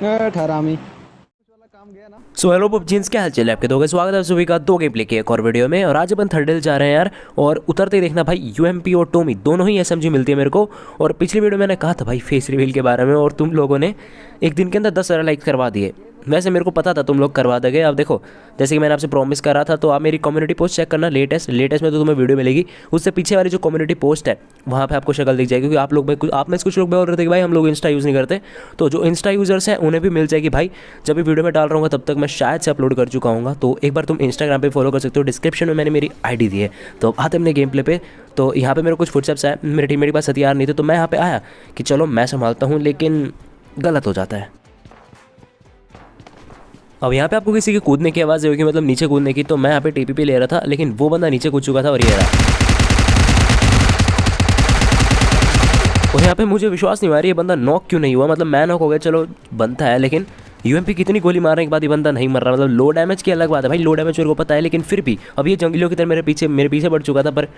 ठहरामी so hello पबजीन्स, क्या हाल चाल है आपके? दोगे स्वागत है सभी का दो गेम प्ले के एक और वीडियो में। और आज अपन थर्ड डे जा रहे हैं यार। और उतरते ही देखना भाई, यूएमपी और टोमी दोनों ही एसएमजी मिलती है मेरे को। और पिछली वीडियो मैंने कहा था भाई फेस रिवील के बारे में, और तुम लोगों ने एक दिन के अंदर 10,000 लाइक करवा दिए। वैसे मेरे को पता था तुम लोग करवा दोगे। अब देखो, जैसे कि मैंने आपसे प्रॉमिस करा था, तो आप मेरी कम्युनिटी पोस्ट चेक करना। लेटेस्ट में तो तुम्हें वीडियो मिलेगी, उससे पीछे वाली जो कम्युनिटी पोस्ट है वहाँ पे आपको शक्ल दिख जाएगी। क्योंकि आप में कुछ लोग बोल रहे थे कि भाई हम लोग इंस्टा यूज़ नहीं करते, तो जो इंस्टा यूज़र्स हैं उन्हें भी मिल जाएगी भाई। जब भी वीडियो में डाल रहा हूँ तब तक मैं शायद से अपलोड कर चुका हूँ, तो एक बार तुम इंस्टाग्राम पे फॉलो कर सकते हो। डिस्क्रिप्शन में मैंने मेरी आईडी दी है। तो अब आते अपने गेम प्ले पे। तो यहाँ पे मेरे कुछ फुटस्टेप्स है, मेरे टीम मेरे पास हथियार नहीं थे, तो मैं यहाँ पे आया कि चलो मैं संभालता हूँ, लेकिन गलत हो जाता है। अब यहाँ पे आपको किसी के कूदने की आवाज़ होगी, मतलब नीचे कूदने की। तो मैं यहाँ पे टीपीपी ले रहा था, लेकिन वो बंदा नीचे कूद चुका था और ये रहा। और यहाँ पे मुझे विश्वास नहीं आ रही है बंदा नॉक क्यों नहीं हुआ। मतलब मैं नॉक हो गया, चलो बनता है, लेकिन यूएमपी कितनी गोली मारने के बाद ये बंदा नहीं मर रहा। मतलब लो डैमेज की अलग बात है भाई, लो डैमेज मेरे को पता है, लेकिन फिर भी अब ये जंगलियों की तरह मेरे पीछे बढ़ चुका था। पर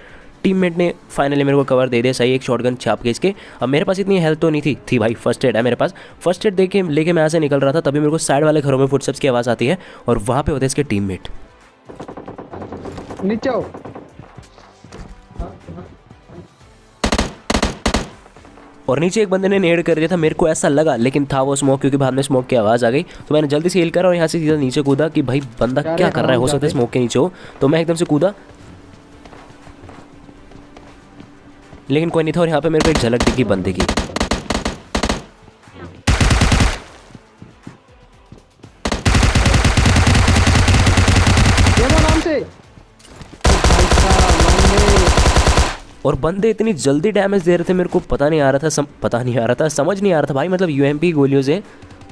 टीममेट ने फाइनली मेरे को कवर दे दिया सही, एक शॉटगन छाप के इसके। अब मेरे पास इतनी हेल्थ तो नहीं थी भाई। फर्स्ट एड है मेरे पास। फर्स्ट एड देके लेके मैं यहाँ से निकल रहा था, तभी मेरे को साइड वाले घरों में फुटस्टेप्स की आवाज़ आती है, और वहाँ पे होते हैं इसके टीममेट। नीचे आओ। और नीचे एक बंदे ने नेड कर दिया था, मेरे को ऐसा लगा, लेकिन था वो स्मोक, क्योंकि बाद में स्मोक की आवाज़ आ गई। तो मैंने जल्दी से हील करा और यहाँ से सीधा नीचे कूदा कि भाई बंदा क्या कर रहा है, हो सकता है स्मोक के नीचे हो। तो मैं एकदम से कूदा, लेकिन कोई नहीं था। और यहाँ पे मेरे को एक झलक दिखी बंदे की। नाम से और बंदे इतनी जल्दी डैमेज दे रहे थे, मेरे को पता नहीं आ रहा था, समझ नहीं आ रहा था भाई। मतलब यूएमपी गोलियों से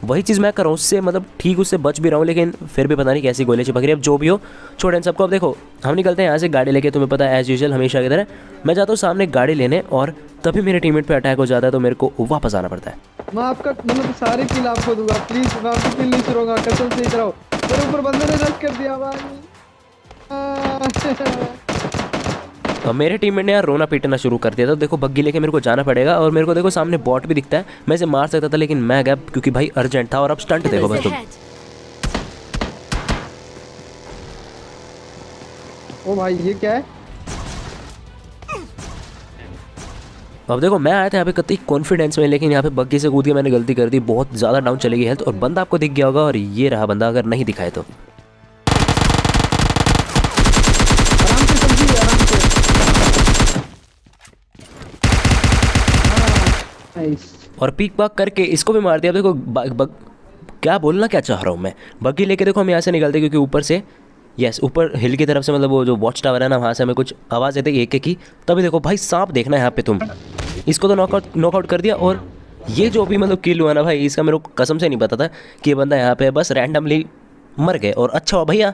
वही चीज़ मैं कर रहा हूँ, उससे मतलब ठीक उससे बच भी रहा हूँ, लेकिन फिर भी पता नहीं कैसी गोली चिपक रही है। अब जो भी हो छोड़ें सबको। अब देखो हम निकलते हैं यहाँ से गाड़ी लेके। तुम्हें पता है एज यूजुअल हमेशा की तरह मैं जाता हूँ सामने गाड़ी लेने, और तभी मेरे टीममेट पे अटैक हो जाता है, तो मेरे को वापस आना पड़ता है। मैं आपका मतलब सारी किल आपको दूंगा, प्लीज। मैं आपकी किल नहीं छोड़ूंगा, कसम से इधर आओ। मेरे ऊपर बंदे ने रश कर दिया भाई। अब मेरे टीममेट ने यार रोना पीटना शुरू कर दिया था। देखो बग्गी लेके मेरे को जाना पड़ेगा, और मेरे को देखो सामने बॉट भी दिखता है, मैं इसे मार सकता था, लेकिन मैं गया क्योंकि भाई अर्जेंट था। और अब स्टंट देखो बस तुम। ओ भाई ये क्या है? अब देखो मैं आया था यहाँ पे कतई कॉन्फिडेंस में, लेकिन यहाँ पे बग्गी से कूद के मैंने गलती कर दी, बहुत ज़्यादा डाउन चलेगी हेल्थ। और बंदा आपको दिख गया होगा, और ये रहा बंदा, अगर नहीं दिखाए तो। और पीक बाक करके इसको भी मार दिया। देखो क्या बोलना क्या चाह रहा हूँ मैं। बग्गी लेके देखो हम यहाँ से निकलते, क्योंकि ऊपर से ऊपर हिल की तरफ से, मतलब वो जो वॉच टावर है ना, वहाँ से हमें कुछ आवाज़ आती है एक की। तभी देखो भाई सांप देखना है यहाँ पे तुम। इसको तो नॉकआउट कर दिया। और ये जो भी मतलब किल हुआ ना भाई, इसका मेरे को कसम से नहीं पता था कि ये बंदा यहाँ पे बस रैंडमली मर गए। और अच्छा हो भैया,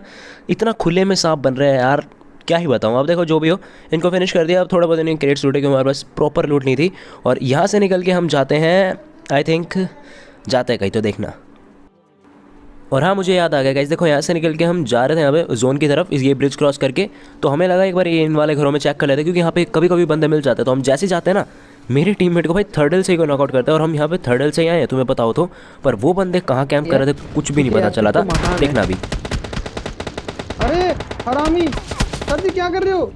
इतना खुले में सांप बन रहे हैं यार, क्या ही बताऊँ। अब देखो जो भी हो, इनको फिनिश कर दिया। अब थोड़ा बहुत इन्हें क्रेट्स लूटे, क्योंकि हमारे पास प्रॉपर लूट नहीं थी। और यहाँ से निकल के हम जाते हैं, आई थिंक जाते हैं कहीं, तो देखना। और हाँ मुझे याद आ गया गाइस, देखो यहाँ से निकल के हम जा रहे थे यहाँ पे जोन की तरफ, ये ब्रिज क्रॉस करके। तो हमें लगा एक बार ये इन वाले घरों में चेक कर लेते, क्योंकि यहाँ पे कभी कभी बंदे मिल जाते हैं। तो हम जैसे जाते हैं ना, मेरे टीममेट को भाई थर्डल से ही नॉकआउट करता है, और हम यहाँ पे थर्डल से ही आए हैं, तुम्हें पता हो तो। पर वो बंदे कहाँ कैंप कर रहे थे कुछ भी नहीं पता चला था, देखना भी। अरे हरामी सर जी क्या कर रहे हो?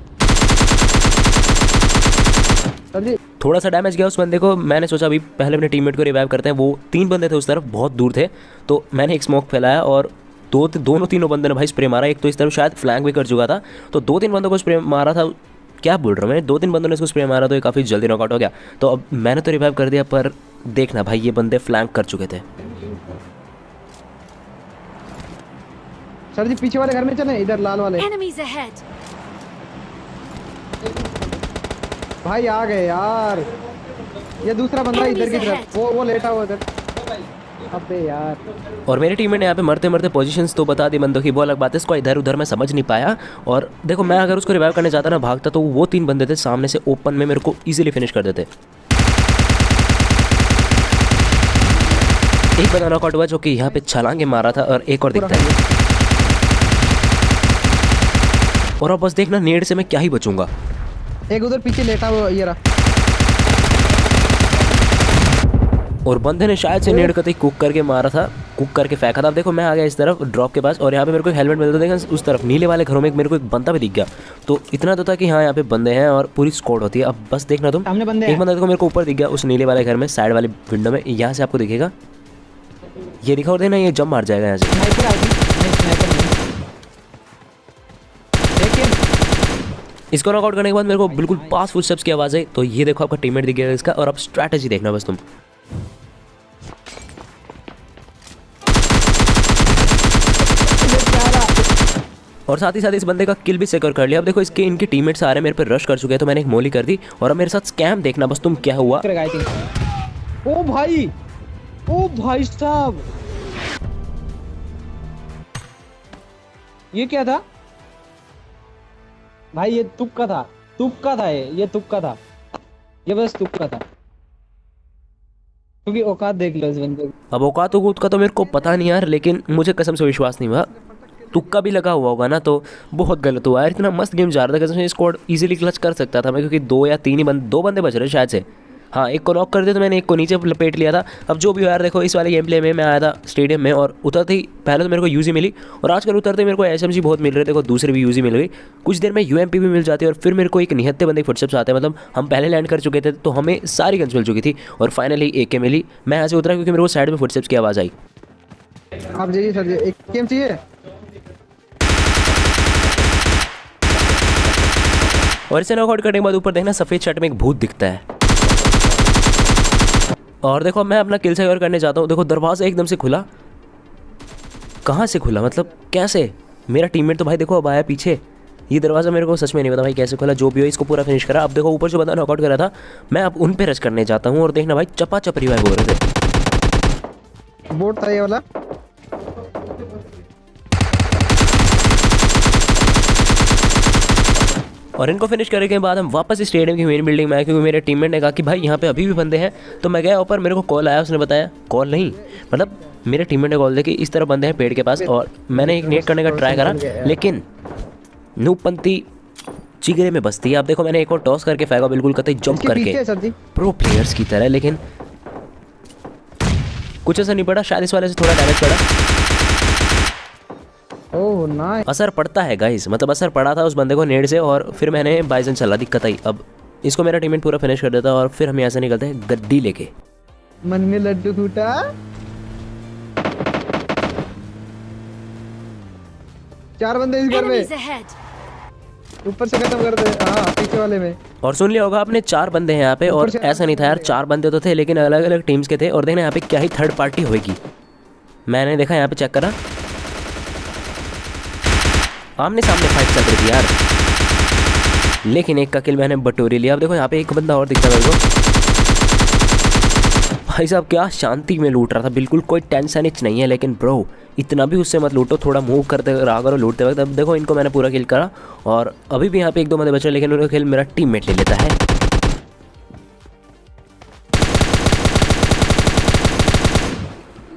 थोड़ा सा डैमेज गया उस बंदे को। मैंने सोचा अभी पहले अपने टीममेट को रिवाइव करते हैं। वो 3 बंदे थे उस तरफ, बहुत दूर थे। तो मैंने एक स्मोक फैलाया, और दोनों तीनों बंदे ने भाई स्प्रे मारा। एक तो इस तरफ शायद फ्लैंक भी कर चुका था, तो 2-3 बंदों को स्प्रे मारा था। क्या बोल रहा हूँ मैं, 2-3 बंदों ने इसको स्प्रे मारा, तो ये काफ़ी जल्दी नॉकआउट हो गया। तो अब मैंने तो रिवाइव कर दिया, पर देखना भाई ये बंदे फ्लैंक कर चुके थे। सर जी पीछे वाले घर में चले, इधर लाल वाले भाई आ गए यार। ये दूसरा बंदा इधर की तरफ, वो लेटा हुआ इधर। अबे यार। और मेरे टीम ने यहाँ पे मरते मरते पोजीशंस तो बता दी बंदों की, वो अलग बात है, इसको इधर उधर मैं समझ नहीं पाया। और देखो मैं अगर उसको रिवाइव करने जाता ना, भागता, तो वो 3 बंदे थे सामने से ओपन में, मेरे को ईजिली फिनिश कर देते। एक बंदा नॉकआउट हुआ जो कि यहाँ पे छलांगे मारा था, और एक और दिखता है। और अब बस देखना नेड से मैं क्या ही बचूंगा। एक उधर पीछे लेटा हुआ ये रहा। और बंदे ने शायद से नेड़ कतई कुक करके मारा था, कुक करके फेंका था। अब देखो मैं आ गया इस तरफ ड्रॉप के पास और यहाँ पे मेरे को एक हेलमेट मिलता था। देखा उस तरफ नीले वाले घरों में मेरे को एक बंदा भी दिख गया। तो इतना तो था कि हाँ यहाँ पे बंदे हैं और पूरी स्क्वाड होती है। अब बस देखना तुम, सामने बंदे एक बंदा देखो मेरे को ऊपर दिख गया उस नीले वाले घर में, साइड वाली विंडो में। यहाँ से आपको दिखेगा, ये दिखा और देना, ये जंप मार जाएगा यहाँ से। स्नाइपर आई थी, नहीं स्नाइपर नहीं। देखिए इसको नॉकआउट करने के बाद मेरे को बिल्कुल पास फुटस्टेप्स की आवाज़ आई। तो ये देखो आपका टीममेट दिख गया इसका। और अब स्ट्रैटेजी देखना बस तुम। और साथ ही साथ इस बंदे का किल भी सिक्योर कर लिया। अब देखो इसके इनके टीममेट्स आ रहे हैं, मेरे पे रश कर चुके हैं, तो मैंने एक मोली कर दी। और अब मेरे साथ स्कैम देखना बस तुम क्या हुआ। ओ भाई, ओ भाई साहब, ये क्या था भाई? ये तुक्का था, तुक्का था, ये तुक्का था, ये बस तुक्का था। क्योंकि औकात देख लो इस बंदे की। अब औकात उकूत का तो मेरे को पता नहीं यार, लेकिन मुझे कसम से विश्वास नहीं हुआ। तुक्का भी लगा हुआ होगा ना, तो बहुत गलत हुआ यार। इतना मस्त गेम जा रहा था, कसम से स्क्वाड इजीली क्लच कर सकता था मैं, क्योंकि दो या तीन ही बंदे, दो बंदे बच रहे शायद से। हाँ, एक को नॉक कर दिया तो मैंने एक को नीचे लपेट लिया था। अब जो भी यार देखो, इस वाले गेम प्ले में मैं आया था स्टेडियम में और उतरते ही पहले तो मेरे को यूजी मिली और आजकल उतरते ही मेरे को एसएमजी बहुत मिल रहे थे, देखो दूसरे भी यूजी मिल गई। कुछ देर में यूएमपी भी मिल जाती है और फिर मेरे को एक निहत्ते बंदे फुटस्टेप्स आते हैं। मतलब हम पहले लैंड कर चुके थे तो हमें सारी गन्स मिल चुकी थी और फाइनली AK मिली। मैं यहाँ से उतरा क्योंकि मेरे को साइड में फुटस्टेप्स की आवाज़ आई। आप जाइए सर जी, एक गेम चाहिए। और इसे नॉकआउट करने के बाद ऊपर देखना सफ़ेद शर्ट में एक भूत दिखता है। और देखो मैं अपना किल सिक्योर करने जाता हूँ। देखो दरवाज़ा एकदम से खुला, कहाँ से खुला मतलब कैसे? मेरा टीममेट तो भाई देखो अब आया पीछे। ये दरवाज़ा मेरे को सच में नहीं पता भाई कैसे खुला। जो भी हो इसको पूरा फिनिश करा। अब देखो ऊपर जो बंदा नॉकआउट करा था, मैं अब उन पे रश करने जाता हूँ और देखना भाई चपा चप रिवाइव हो रहे थे। बोट था ये वाला। और इनको फिनिश करने के बाद हम वापस स्टेडियम की मेन बिल्डिंग में आए, क्योंकि मेरे टीममेट ने कहा कि भाई यहाँ पे अभी भी बंदे हैं। तो मैं गया ऊपर, मेरे को कॉल आया, उसने बताया, कॉल नहीं मतलब मेरे टीममेट ने कॉल दिया कि इस तरह बंदे हैं पेड़ के पास। और मैंने एक नेट करने का ट्राई करा, लेकिन नूपंती चिगरे में बसती है। अब देखो मैंने एक और टॉस करके फेंका बिल्कुल कतई जंप करके प्रो प्लेयर्स की तरह, लेकिन कुछ ऐसा नहीं पड़ा। शायद इस वाले से थोड़ा डैमेज पड़ा। Oh nice. असर पड़ता है गाइस, मतलब असर पड़ा था उस बंदे को नेड से और फिर मैंने बाइजन चला दिक्कत आई। अब इसको मेरा टीममेट पूरा फिनिश कर देता और फिर हम यहाँ से निकलते हैं गड्डी लेके। मन में लड्डू फूटा। चार बंदे इस घर में, ऊपर से खत्म कर दे। हाँ पीछे वाले में। और सुन लिया होगा आपने, 4 बंदे हैं यहाँ पे। और ऐसा नहीं था यार, 4 बंदे तो थे लेकिन अलग अलग टीम्स के थे। और देखना यहाँ पे क्या ही थर्ड पार्टी होगी। मैंने देखा यहाँ पे चेक करा, आमने सामने फाइट चल रही थी यार, लेकिन एक का किल मैंने बटोरी लिया। अब देखो यहाँ पे एक बंदा और दिखता है मेरे को। भाई साहब क्या शांति में लूट रहा था, बिल्कुल कोई टेंशन इच नहीं है। लेकिन ब्रो इतना भी उससे मत लूटो, थोड़ा मूव करते रहा करो लूटते वक्त। अब देखो इनको मैंने पूरा किल करा और अभी भी यहाँ पे 1-2 बंदे बचे, लेकिन उनका किल मेरा टीममेट ले लेता है।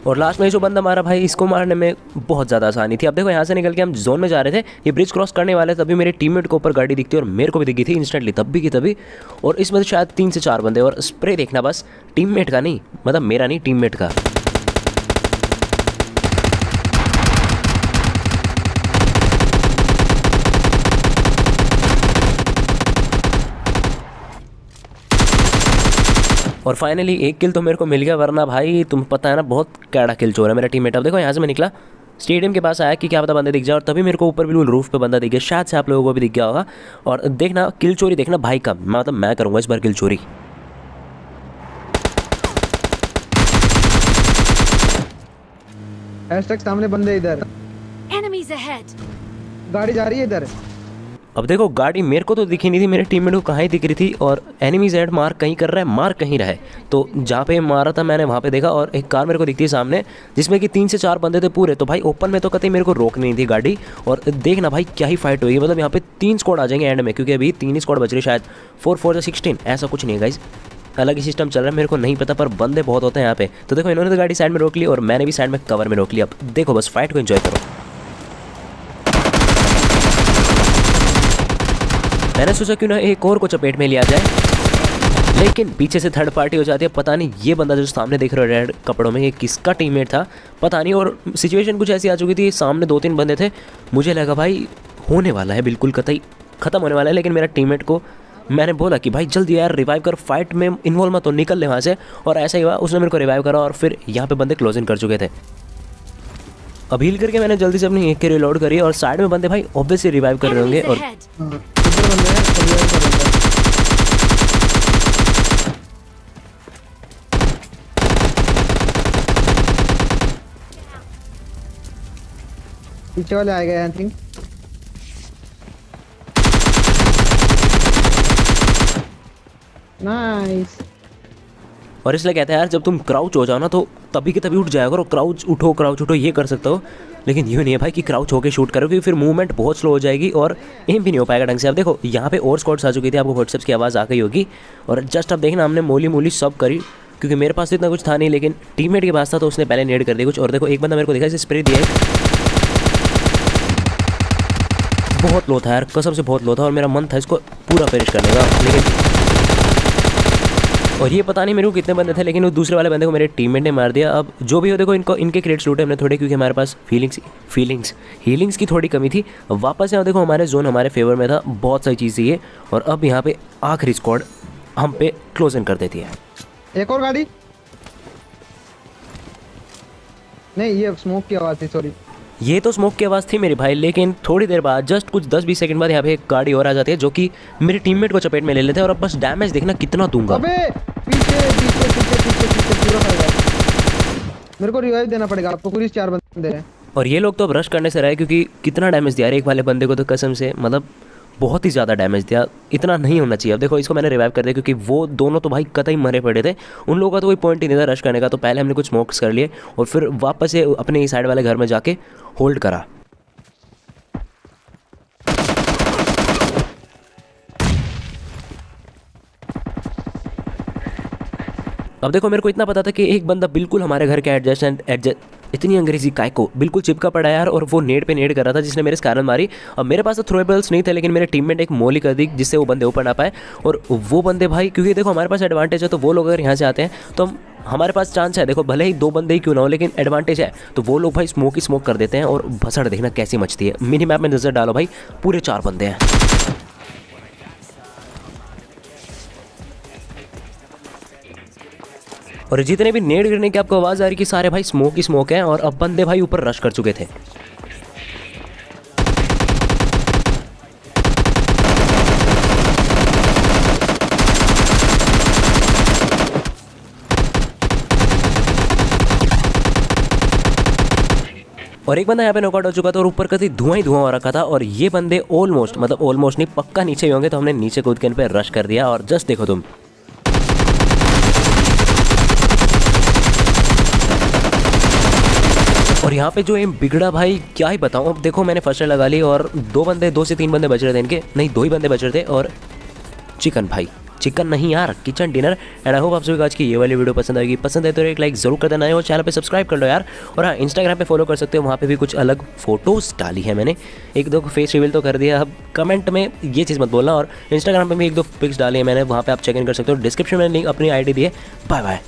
और लास्ट में जो बंदा मारा भाई, इसको मारने में बहुत ज़्यादा आसानी थी। अब देखो यहाँ से निकल के हम जोन में जा रहे थे, ये ब्रिज क्रॉस करने वाले, तभी मेरे टीममेट के ऊपर गाड़ी दिखती और मेरे को भी दिखी थी इंस्टेंटली, तब भी की तभी। और इसमें शायद 3 से 4 बंदे। और स्प्रे देखना बस, टीममेट का नहीं, मतलब मेरा नहीं, टीममेट का। और फाइनली एक किल तो मेरे को मिल गया, वरना भाई तुम पता है ना बहुत कैड़ा किल चोर है मेरा टीममेट। अब देखो यहाँ से मैं निकला, स्टेडियम के पास आया कि क्या पता बंदे दिख जाए, और तभी मेरे को ऊपर बिल्कुल रूफ पे बंदा दिख गया। शायद से आप लोगों को भी दिख गया होगा। और देखना किल चोरी देखना भाई का, मतलब मैं करूँगा इस बार किल चोरी। हैशटैग सामने बंदे इधर, गाड़ी जा रही है इधर। अब देखो गाड़ी मेरे को तो दिखी नहीं थी, मेरे टीममेट को कहाँ ही दिख रही थी। और एनिमी जेड मार कहीं कर रहा है, मार कहीं रहा है। तो जहाँ पे मारा था मैंने वहाँ पे देखा, और एक कार मेरे को दिखती है सामने, जिसमें कि 3 से 4 बंदे थे पूरे। तो भाई ओपन में तो कतई मेरे को रोकनी नहीं थी गाड़ी। और देखना भाई क्या ही फाइट हुई, मतलब यहाँ पे 3 स्क्वाड आ जाएंगे एंड में, क्योंकि अभी 3 ही स्क्वाड बच रही, शायद 4 या 16 ऐसा कुछ नहीं है गाइस, अलग ही सिस्टम चल रहा है, मेरे को नहीं पता, पर बंदे बहुत होते हैं यहाँ पे। तो देखो इन्होंने तो गाड़ी साइड में रोक ली और मैंने भी साइड में कवर में रोक लिया। अब देखो बस फाइट को एंजॉय करो। मैंने सोचा क्यों ना एक और को चपेट में लिया जाए। लेकिन पीछे से थर्ड पार्टी हो जाती है। पता नहीं ये बंदा जो सामने देख रहे हो रेड कपड़ों में, ये किसका टीममेट था पता नहीं। और सिचुएशन कुछ ऐसी आ चुकी थी, सामने 2-3 बंदे थे, मुझे लगा भाई होने वाला है, बिल्कुल कतई ख़त्म होने वाला है। लेकिन मेरा टीममेट को मैंने बोला कि भाई जल्दी यार रिवाइव कर, फाइट में इन्वॉल्व मत हो, निकल ले वहाँ से। और ऐसा ही हुआ, उसने मेरे को रिवाइव करा और फिर यहाँ पे बंदे क्लोजिंग कर चुके थे। अब हील करके मैंने जल्दी से अपनी एक के रिलोड करी और साइड में बंदे भाई ऑब्वियसली रिवाइव कर रहे होंगे। और हाँ, इधर बंदे हैं, revive कर रहे हैं। पीछे वाले आ गए आई थिंक। नाइस। और इसलिए कहते हैं यार जब तुम क्राउच हो जाओ ना तो तभी के तभी उठ जाया करो, क्राउच उठो ये कर सकते हो। लेकिन यूँ नहीं है भाई कि क्राउच होकर शूट करो, क्योंकि फिर मूवमेंट बहुत स्लो हो जाएगी और एम भी नहीं हो पाएगा ढंग से। अब देखो यहाँ पे और स्क्वाड्स आ चुकी थी, आपको व्हाट्सएप की आवाज़ आ गई होगी। और जस्ट अब देखना हमने मोली सब करी, क्योंकि मेरे पास तो इतना कुछ था नहीं, लेकिन टीममेट के पास था तो उसने पहले नेड कर दिया कुछ। और देखो एक बंदा मेरे को देखा इसे स्प्रे दिया है, बहुत लो था यार, कसम से बहुत लो था। और मेरा मन था इसको पूरा फिनिश करने का, लेकिन और ये पता नहीं मेरे को कितने बंदे थे, लेकिन वो दूसरे वाले बंदे को मेरे टीममेट ने मार दिया। अब जो भी हो देखो इनके क्रेड्स लूटे हमने थोड़े, क्योंकि हमारे पास हीलिंग्स की थोड़ी कमी थी। वापस यहाँ देखो हमारे जोन हमारे फेवर में था, बहुत सारी चीज़ थी ये। और अब यहाँ पे आखिरी स्क्वाड हम पे क्लोज इन कर देती है। एक और गाड़ी नहीं, ये स्मोक की आवाज़ थी, सॉरी। ये तो स्मोक की आवाज़ थी मेरे भाई, लेकिन थोड़ी देर बाद जस्ट कुछ 10-20 सेकंड बाद यहाँ पे एक गाड़ी और आ जाती है जो कि मेरे टीममेट को चपेट में ले लेते हैं। और अब बस डैमेज देखना कितना दूंगा। अबे पीछे पूरा खा गया। मेरे को रिवाइव देना पड़ेगा, आपको पूरी 4 बंदे हैं। और ये लोग तो अब रश करने से रहे, क्योंकि कितना डैमेज दिया एक वाले बंदे को तो कसम से मतलब बहुत ही ज़्यादा डैमेज दिया, इतना नहीं होना चाहिए। अब देखो इसको मैंने रिवाइव कर दिया, क्योंकि वो दोनों तो भाई कतई मरे पड़े थे, उन लोगों का तो कोई पॉइंट ही नहीं था रश करने का। तो पहले हमने कुछ स्मोक्स कर लिए और फिर वापस से अपने ही साइड वाले घर में जाके होल्ड करा। अब देखो मेरे को इतना पता था कि एक बंदा बिल्कुल हमारे घर के एडजस्ट इतनी अंग्रेजी काय को बिल्कुल चिपका पड़ा यार, और वो नेड पे नेड कर रहा था जिसने मेरे स्कारन मारी। अब मेरे पास तो थ्रोएबल्स नहीं थे, लेकिन मेरे टीममेट एक मोली कर दी जिससे वो बंदे ऊपर ना पाए। और वो बंदे भाई, क्योंकि देखो हमारे पास एडवांटेज है, तो वो लोग अगर यहाँ से आते हैं तो हमारे पास चांस है, देखो भले ही 2 बंदे ही क्यों ना हो, लेकिन एडवांटेज है। तो वो लोग भाई स्मोक कर देते हैं और भसड़ देखना कैसी मचती है। मिनी मैप में नजर डालो भाई, पूरे 4 बंदे हैं। और जितने भी नेड गिरने की आपको आवाज़ आ रही कि सारे भाई स्मोक ही स्मोक हैं। और अब बंदे भाई ऊपर रश कर चुके थे। और एक बंदा यहाँ पे नॉकआउट हो चुका था और ऊपर का धुआं ही धुआं हो रखा था। और ये बंदे ऑलमोस्ट नहीं पक्का नीचे ही होंगे, तो हमने नीचे कूद के इन पे रश कर दिया। और जस्ट देखो तुम, और यहाँ पे जो एम बिगड़ा भाई क्या ही बताऊँ। अब देखो मैंने फर्स्ट लगा ली और 2 से 3 बंदे बच रहे थे इनके, नहीं 2 ही बंदे बच रहे थे। और चिकन नहीं यार, kitchen dinner. And I hope आप सभी को आज की ये वाली वीडियो पसंद आएगी। पसंद है तो एक लाइक जरूर कर देना है और चैनल पे सब्सक्राइब कर लो यार। और हाँ, इंस्टाग्राम पे फॉलो कर सकते हो, वहाँ पे भी कुछ अलग फोटोज़ डाली है मैंने। 1-2 फेस रिवील तो कर दिया, अब कमेंट में ये चीज़ मत बोलना। और इंस्टाग्राम पे भी 1-2 पिक्स डाली है मैंने, वहाँ पे आप चेक इन कर सकते हो। डिस्क्रिप्शन में लिंक अपनी ID दी है। Bye bye.